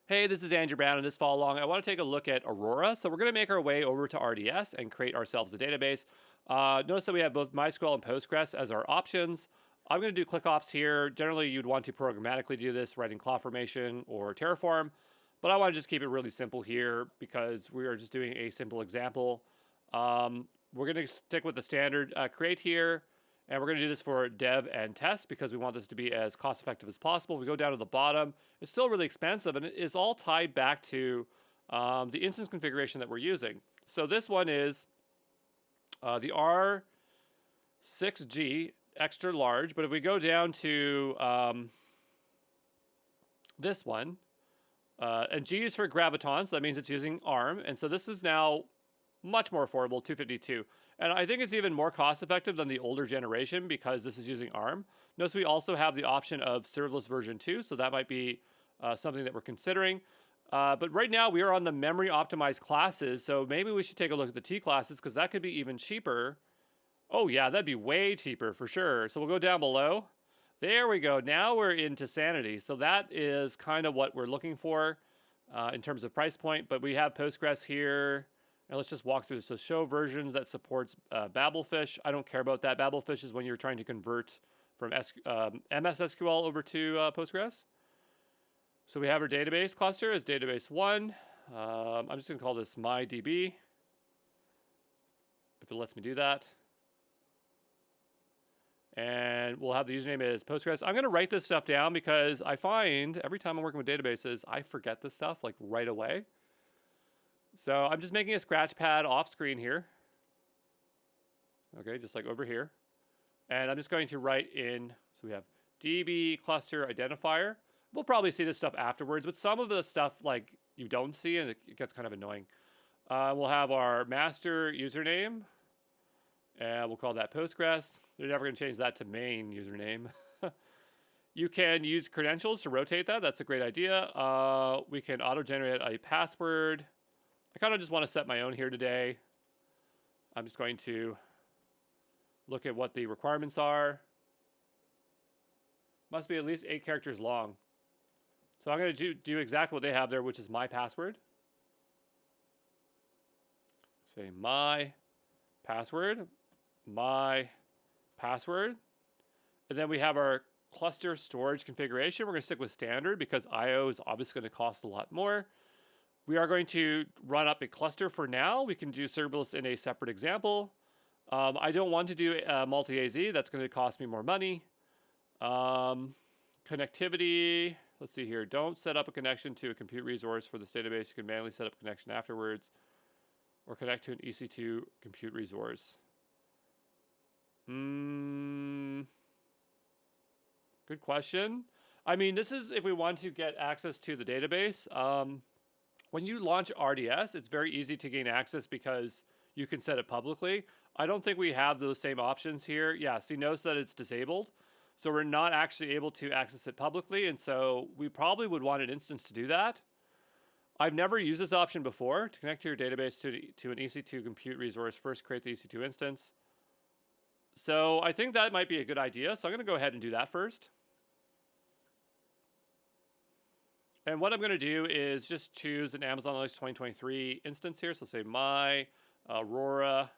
Hey, this is Andrew Brown, and this fall along, I want to take a look at Aurora. So we're going to make our way over to RDS and create ourselves a database. Notice that we have both MySQL and Postgres as our options. I'm going to do ClickOps here. Generally, you'd want to programmatically do this, writing CloudFormation or Terraform, but I want to just keep it really simple here because we are just doing a simple example. We're going to stick with the standard create here. And we're going to do this for dev and test because we want this to be as cost effective as possible. If we go down to the bottom, it's still really expensive, and it is all tied back to the instance configuration that we're using. So this one is the R6G extra large, but if we go down to this one, and G is for Graviton, so that means it's using ARM, and so this is now much more affordable, 252. And I think it's even more cost effective than the older generation because this is using ARM. Notice we also have the option of serverless version 2, so that might be something that we're considering. But right now we are on the memory optimized classes, so maybe we should take a look at the T classes because that could be even cheaper. Oh yeah, that'd be way cheaper for sure. So we'll go down below. There we go. Now we're into Sanity. So that is kind of what we're looking for in terms of price point. But we have Postgres here. And let's just walk through this. So show versions that supports Babelfish. I don't care about that. Babelfish is when you're trying to convert from MS SQL over to Postgres. So we have our database cluster as database 1. I'm just going to call this MyDB, if it lets me do that. And we'll have the username as Postgres. I'm going to write this stuff down because I find every time I'm working with databases, I forget this stuff like right away. So I'm just making a scratch pad off screen here. Okay, just like over here. And I'm just going to write in, so we have DB cluster identifier. We'll probably see this stuff afterwards, but some of the stuff like you don't see and it gets kind of annoying. We'll have our master username and we'll call that Postgres. They're never going to change that to main username. You can use credentials to rotate that. That's a great idea. We can auto-generate a password. I kind of just want to set my own here today. I'm just going to look at what the requirements are. Must be at least 8 characters long. So I'm going to do exactly what they have there, which is my password. Say my password. And then we have our cluster storage configuration. We're going to stick with standard because I/O is obviously going to cost a lot more. We are going to run up a cluster for now. We can do serverless in a separate example. I don't want to do multi-AZ. That's going to cost me more money. Connectivity. Let's see here. Don't set up a connection to a compute resource for this database. You can manually set up a connection afterwards. Or connect to an EC2 compute resource. Good question. I mean, this is if we want to get access to the database. When you launch RDS, it's very easy to gain access because you can set it publicly. I don't think we have those same options here. Yeah, see, notice that it's disabled. So we're not actually able to access it publicly, and so we probably would want an instance to do that. I've never used this option before. To connect to your database to an EC2 compute resource, first create the EC2 instance. So I think that might be a good idea. So I'm going to go ahead and do that first. And what I'm going to do is just choose an Amazon Linux 2023 instance here. So say my Aurora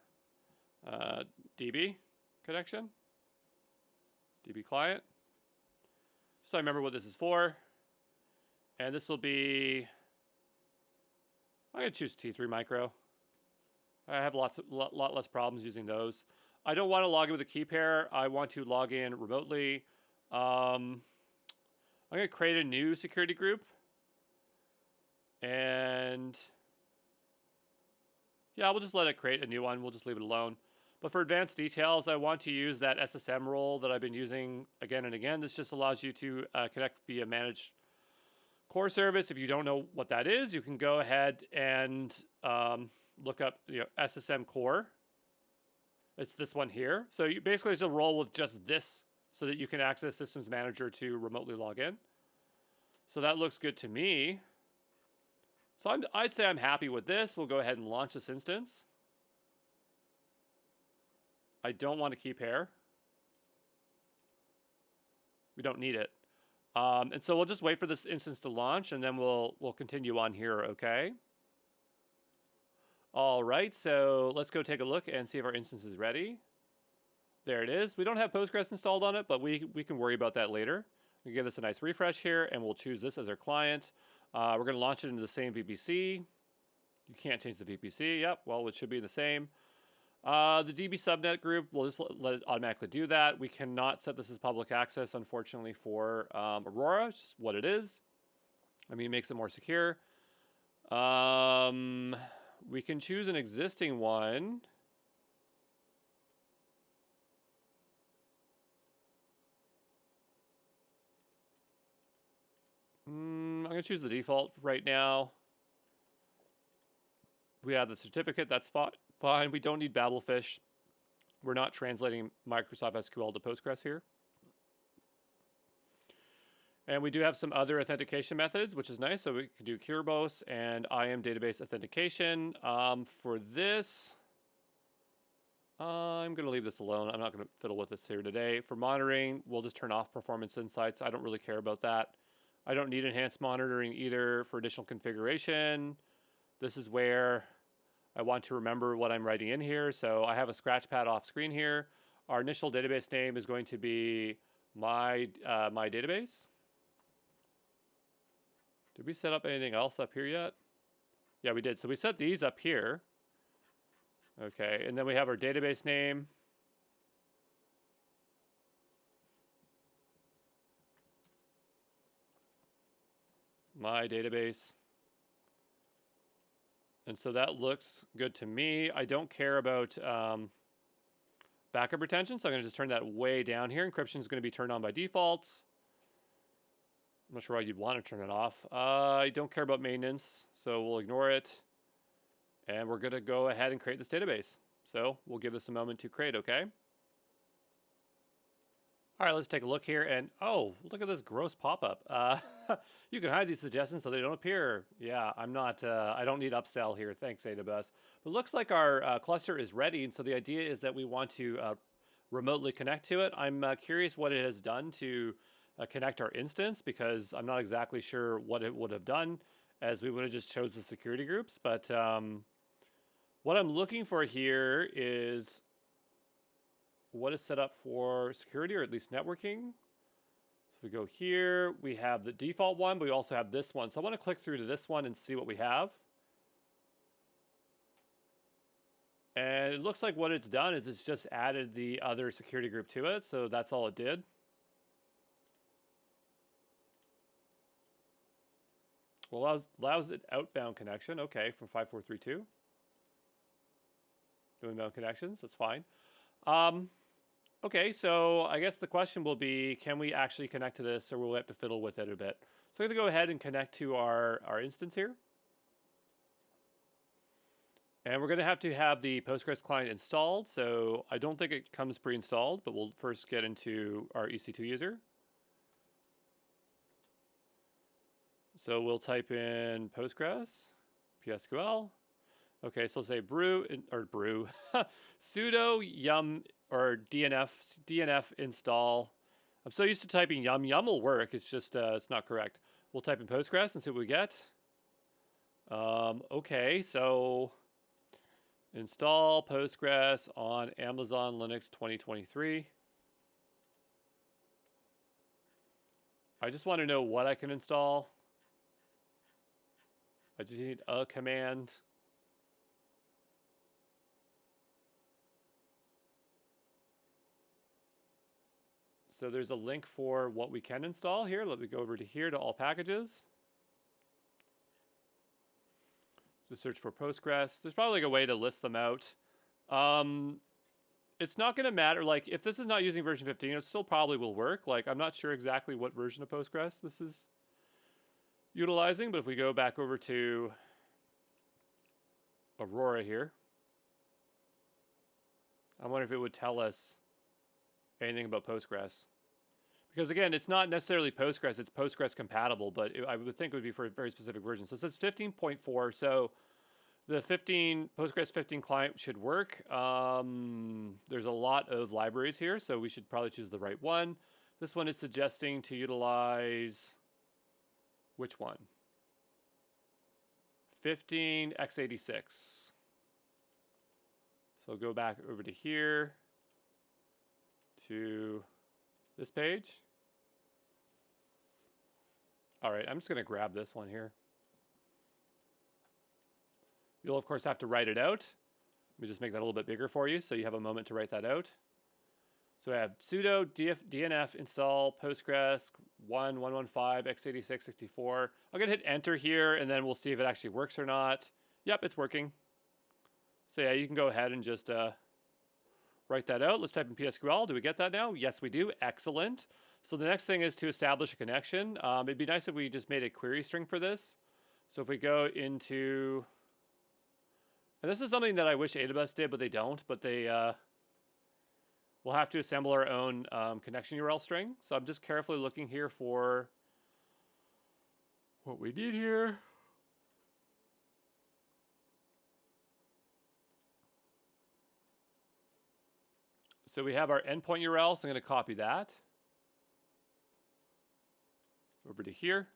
DB connection, DB client. So I remember what this is for. And this will be, I'm going to choose T3 micro. I have a lot less problems using those. I don't want to log in with a key pair. I want to log in remotely. I'm going to create a new security group. And yeah, we'll just let it create a new one. We'll just leave it alone. But for advanced details, I want to use that SSM role that I've been using again and again. This just allows you to connect via managed core service. If you don't know what that is, you can go ahead and look up SSM core. It's this one here. So you basically just roll with just this so that you can access Systems Manager to remotely log in. So that looks good to me. So I'd say I'm happy with this. We'll go ahead and launch this instance. I don't want a key pair. We don't need it. And so we'll just wait for this instance to launch, and then we'll continue on here, okay? All right, so let's go take a look and see if our instance is ready. There it is. We don't have Postgres installed on it, but we can worry about that later. We give this a nice refresh here, and we'll choose this as our client. We're going to launch it into the same VPC. You can't change the VPC. Yep, well, it should be the same. The DB subnet group, we'll just let it automatically do that. We cannot set this as public access, unfortunately, for Aurora. It's just what it is. I mean, it makes it more secure. We can choose an existing one. I'm going to choose the default right now. We have the certificate. That's fine. We don't need Babelfish. We're not translating Microsoft SQL to Postgres here. And we do have some other authentication methods, which is nice. So we can do Kerberos and IAM database authentication. For this, I'm going to leave this alone. I'm not going to fiddle with this here today. For monitoring, we'll just turn off performance insights. I don't really care about that. I don't need enhanced monitoring either for additional configuration. This is where I want to remember what I'm writing in here. So I have a scratch pad off screen here. Our initial database name is going to be my database. Did we set up anything else up here yet? Yeah, we did. So we set these up here. Okay, and then we have our database name. My database. And so that looks good to me. I don't care about backup retention, so I'm going to just turn that way down here. Encryption is going to be turned on by default. I'm not sure why you'd want to turn it off. I don't care about maintenance, so we'll ignore it. And we're going to go ahead and create this database. So we'll give this a moment to create, okay? All right, let's take a look here. And oh, look at this gross pop-up. You can hide these suggestions so they don't appear. Yeah, I'm not, I don't need upsell here. Thanks, AWS. But it looks like our cluster is ready. And so the idea is that we want to remotely connect to it. I'm curious what it has done to connect our instance, because I'm not exactly sure what it would have done, as we would have just chose the security groups. But what I'm looking for here is what is set up for security, or at least networking. So if we go here, we have the default one, but we also have this one. So I want to click through to this one and see what we have. And it looks like what it's done is it's just added the other security group to it. So that's all it did. Well, allows it outbound connection. Okay, from 5432. Doing inbound connections, that's fine. Okay, so I guess the question will be, can we actually connect to this, or will we have to fiddle with it a bit? So I'm going to go ahead and connect to our instance here. And we're going to have the Postgres client installed. So I don't think it comes pre-installed, but we'll first get into our EC2 user. So we'll type in Postgres, PSQL. Okay, so we'll say sudo yum or DNF install. I'm so used to typing yum. Yum will work. It's just it's not correct. We'll type in Postgres and see what we get. Okay, so install Postgres on Amazon Linux 2023. I just want to know what I can install. I just need a command. So there's a link for what we can install here. Let me go over to here to all packages. Just search for Postgres. There's probably like a way to list them out. It's not going to matter. Like if this is not using version 15, it still probably will work. Like I'm not sure exactly what version of Postgres this is utilizing, but if we go back over to Aurora here, I wonder if it would tell us anything about Postgres. Because again, it's not necessarily Postgres, it's Postgres compatible, but I would think it would be for a very specific version. So it says 15.4, so the Postgres 15 client should work. There's a lot of libraries here, so we should probably choose the right one. This one is suggesting to utilize which one? 15x86. So go back over to here to this page. All right, I'm just going to grab this one here. You'll, of course, have to write it out. Let me just make that a little bit bigger for you so you have a moment to write that out. So I have sudo dnf install postgres 1115 x86 64. I'm going to hit enter here, and then we'll see if it actually works or not. Yep, it's working. So yeah, you can go ahead and just write that out. Let's type in PSQL. Do we get that now? Yes, we do. Excellent. So the next thing is to establish a connection. It'd be nice if we just made a query string for this. So if we go into... And this is something that I wish AWS did, but they don't. But they we'll have to assemble our own connection URL string. So I'm just carefully looking here for what we need here. So we have our endpoint URL, so I'm going to copy that over to here.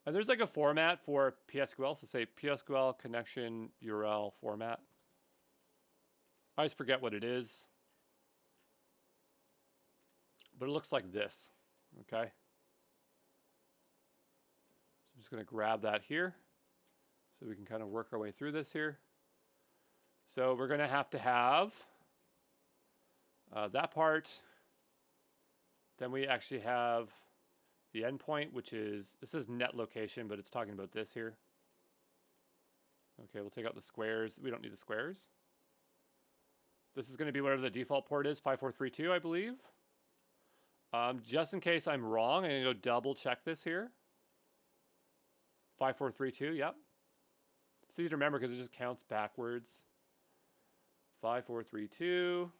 And there's like a format for PSQL, so say PSQL connection URL format. I always forget what it is, but it looks like this, okay? So I'm just going to grab that here so we can kind of work our way through this here. So we're going to have that part. Then we actually have the endpoint, which is, this is net location, but it's talking about this here. Okay, we'll take out the squares. We don't need the squares. This is going to be whatever the default port is, 5432, I believe. Just in case I'm wrong, I'm going to go double check this here. 5432, yep. It's easy to remember because it just counts backwards. 5432,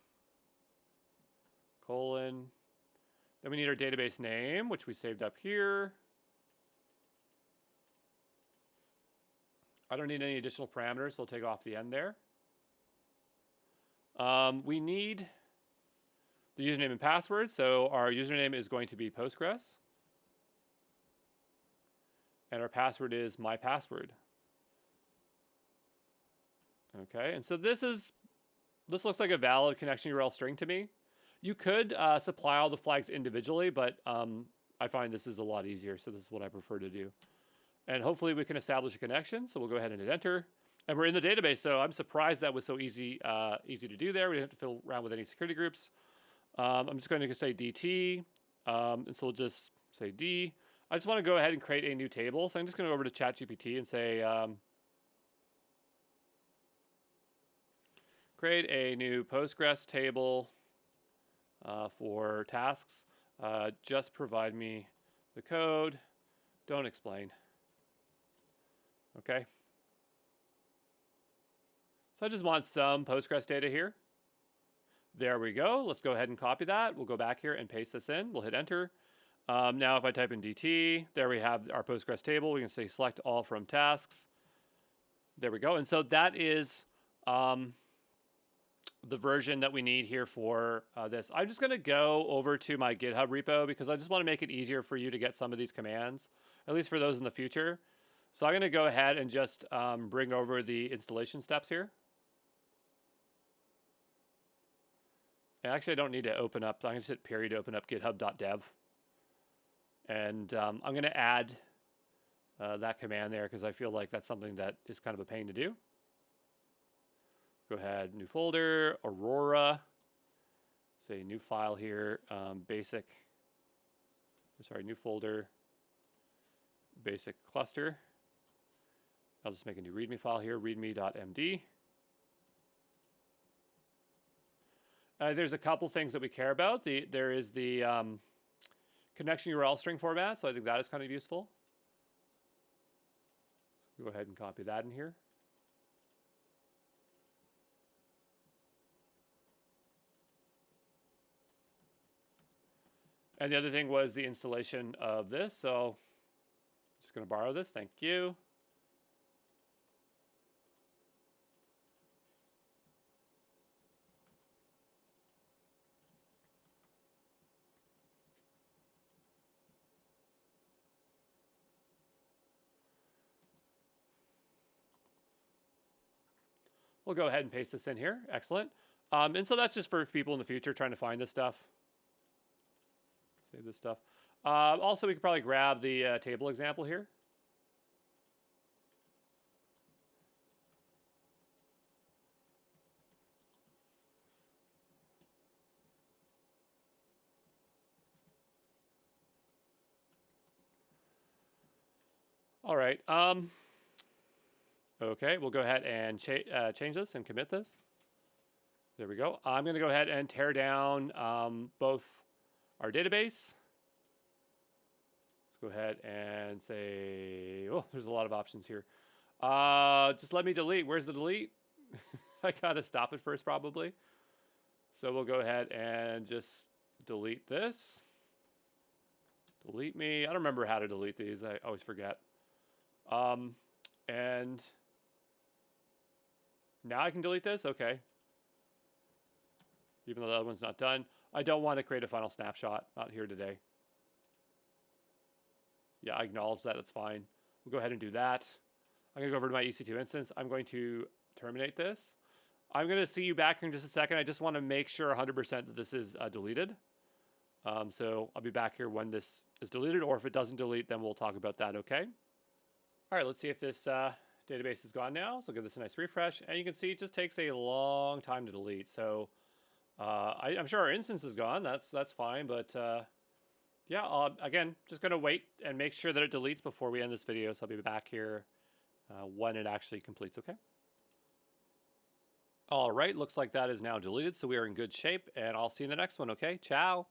colon. Then we need our database name, which we saved up here. I don't need any additional parameters, so I'll take off the end there. We need the username and password. So our username is going to be Postgres. And our password is my password. Okay, and so this looks like a valid connection URL string to me. You could supply all the flags individually, but I find this is a lot easier, so this is what I prefer to do. And hopefully we can establish a connection, so we'll go ahead and hit enter. And we're in the database, so I'm surprised that was so easy to do there. We didn't have to fiddle around with any security groups. I'm just going to say DT, and so we'll just say D. I just want to go ahead and create a new table, so I'm just going to go over to ChatGPT and say, create a new Postgres table for tasks. Just provide me the code. Don't explain. Okay. So I just want some Postgres data here. There we go. Let's go ahead and copy that. We'll go back here and paste this in. We'll hit enter. Now if I type in DT, there we have our Postgres table. We can say select all from tasks. There we go. And so that is the version that we need here for this. I'm just going to go over to my GitHub repo because I just want to make it easier for you to get some of these commands, at least for those in the future. So I'm going to go ahead and just bring over the installation steps here. And actually, I don't need to open up. I'm going to hit period to open up github.dev. And I'm going to add that command there because I feel like that's something that is kind of a pain to do. Go ahead, new folder, Aurora. Say new file here, new folder, basic cluster. I'll just make a new README file here, readme.md. There's a couple things that we care about. There is the connection URL string format, so I think that is kind of useful. Go ahead and copy that in here. And the other thing was the installation of this, so I'm just going to borrow this. Thank you. We'll go ahead and paste this in here. Excellent. And so that's just for people in the future trying to find this stuff. Save this stuff. Also, we could probably grab the table example here. All right. Okay, we'll go ahead and change this and commit this. There we go. I'm going to go ahead and tear down both our database. Let's go ahead and say, oh, there's a lot of options here. Just let me delete. Where's the delete? I got to stop it first probably. So we'll go ahead and just delete this. Delete me. I don't remember how to delete these. I always forget. And now I can delete this? Okay. Even though the other one's not done. I don't want to create a final snapshot. Not here today. Yeah, I acknowledge that. That's fine. We'll go ahead and do that. I'm going to go over to my EC2 instance. I'm going to terminate this. I'm going to see you back here in just a second. I just want to make sure 100% that this is deleted. So I'll be back here when this is deleted, or if it doesn't delete, then we'll talk about that, okay? All right, let's see if this database is gone now. So give this a nice refresh. And you can see it just takes a long time to delete. So I'm sure our instance is gone. That's fine. But yeah, again, just going to wait and make sure that it deletes before we end this video. So I'll be back here when it actually completes, okay? All right, looks like that is now deleted. So we are in good shape. And I'll see you in the next one, okay? Ciao.